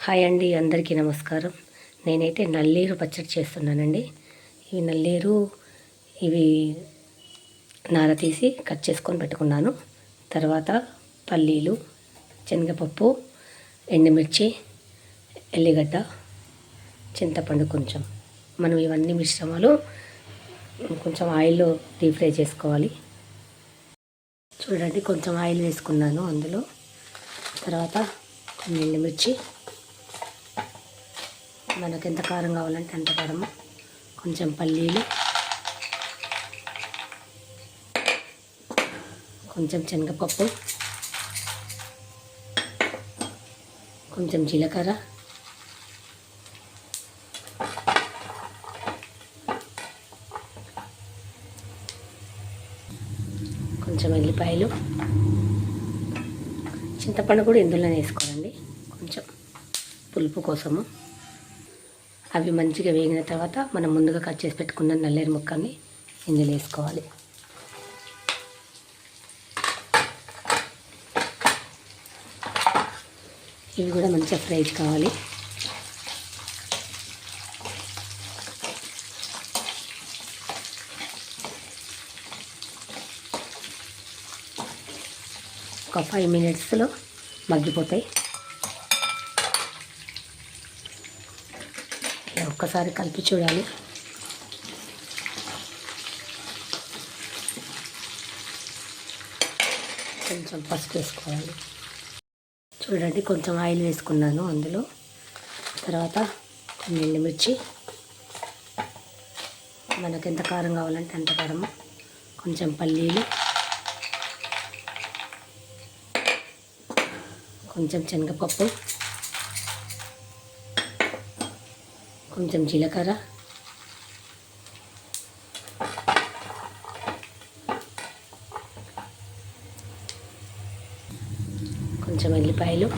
Hi అండి, అందరికీ నమస్కారం. నేనైతే నల్లేరు పచ్చడి చేస్తున్నానండి. ఈ నల్లేరు ఇవి నార తీసి కట్ చేసుకొని పెట్టుకున్నాను. తర్వాత పల్లీలు, శనగపప్పు, ఎండుమిర్చి, ఎల్లిగడ్డ, చింతపండు కొంచెం. మనం ఇవన్నీ మిశ్రమాలు కొంచెం ఆయిల్లో డీప్ ఫ్రై చేసుకోవాలి. చూడండి, కొంచెం ఆయిల్ వేసుకున్నాను అందులో. తర్వాత కొన్ని ఎండుమిర్చి, మనకు ఎంత కారం కావాలంటే అంత కారము, కొంచెం పల్లీలు, కొంచెం శనగపప్పు, కొంచెం జీలకర్ర, కొంచెం ఎల్లిపాయలు, చింతపండు కూడా ఇందులోనే వేసుకోవాలండి కొంచెం పులుపు కోసము. అవి మంచిగా వేగిన తర్వాత మనం ముందుగా కట్ చేసి పెట్టుకున్న నల్లేరు ముక్కల్ని ఇందులో వేసుకోవాలి. ఇవి కూడా మంచిగా ఫ్రై కావాలి. ఒక 5 మినిట్స్లో మగ్గిపోతాయి. ఒక్కసారి కలిపి చూడాలి. కొంచెం పసుపు వేసుకోవాలి. చూడండి, కొంచెం ఆయిల్ వేసుకున్నాను అందులో. తర్వాత కొన్ని ఎండుమిర్చి, మనకు ఎంత కారం కావాలంటే అంత కారము, కొంచెం పల్లీలు, కొంచెం శనగపప్పు, కొంచెం జీలకర్ర, కొంచెం ఎల్లిపాయలు,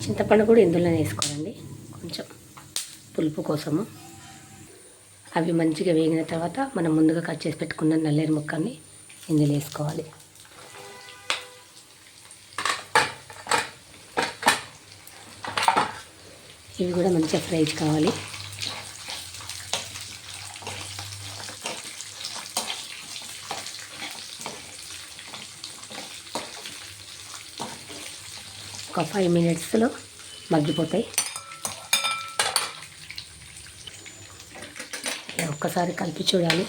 చింతపండు కూడా ఇందులోనే వేసుకోవాలండి కొంచెం పులుపు కోసము. అవి మంచిగా వేగిన తర్వాత మనం ముందుగా కట్ చేసి పెట్టుకున్న నల్లేరు ముక్కల్ని ఇందులో వేసుకోవాలి. ఇవి కూడా మంచిగా ఫ్రై కావాలి. ఒక 5 మినిట్స్లో మగ్గిపోతాయి. ఇలా ఒక్కసారి కలిపి చూడాలి.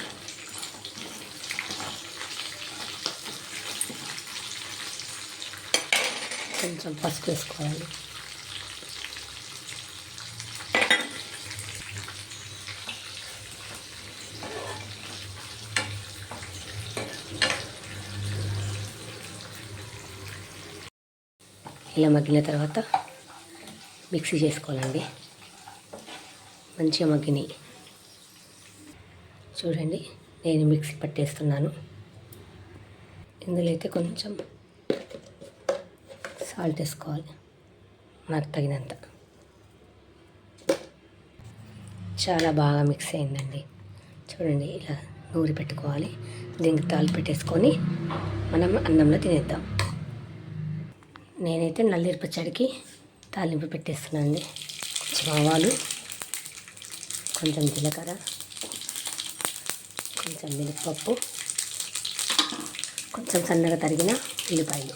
కొంచెం పసుపు వేసుకోవాలి. ఇలా మగ్గిన తర్వాత మిక్సీ చేసుకోవాలండి. మంచిగా మగ్గినాయి. చూడండి, నేను మిక్సీ పట్టేస్తున్నాను. ఇందులో అయితే కొంచెం సాల్ట్ వేసుకోవాలి, నాకు తగినంత. చాలా బాగా మిక్స్ అయిందండి. చూడండి, ఇలా నూరి పెట్టుకోవాలి. దీనికి తాలింపు పెట్టేసుకొని మనం అన్నంలో తినేద్దాం. నేనైతే నల్లేరు పచ్చడికి తాలింపు పెట్టేస్తున్నానండి. కొంచెం ఆవాలు, కొంచెం జీలకర్ర, కొంచెం మినపప్పు, కొంచెం సన్నగా తరిగిన ఉల్లిపాయలు,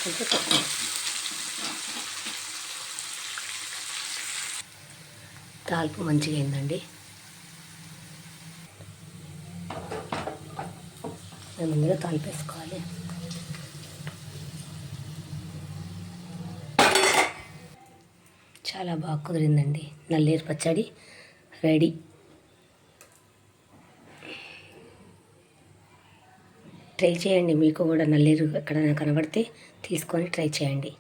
కొంచెం కొత్తిమీర. తాలింపు మంచిగా అయిందండి. మేము ముందుగా తాలింపు వేసుకోవాలి. చాలా బాగా కుదిరిందండి. నల్లేరు పచ్చడి రెడీ. ట్రై చేయండి. మీకు కూడా నల్లేరు ఎక్కడైనా కనబడితే తీసుకొని ట్రై చేయండి.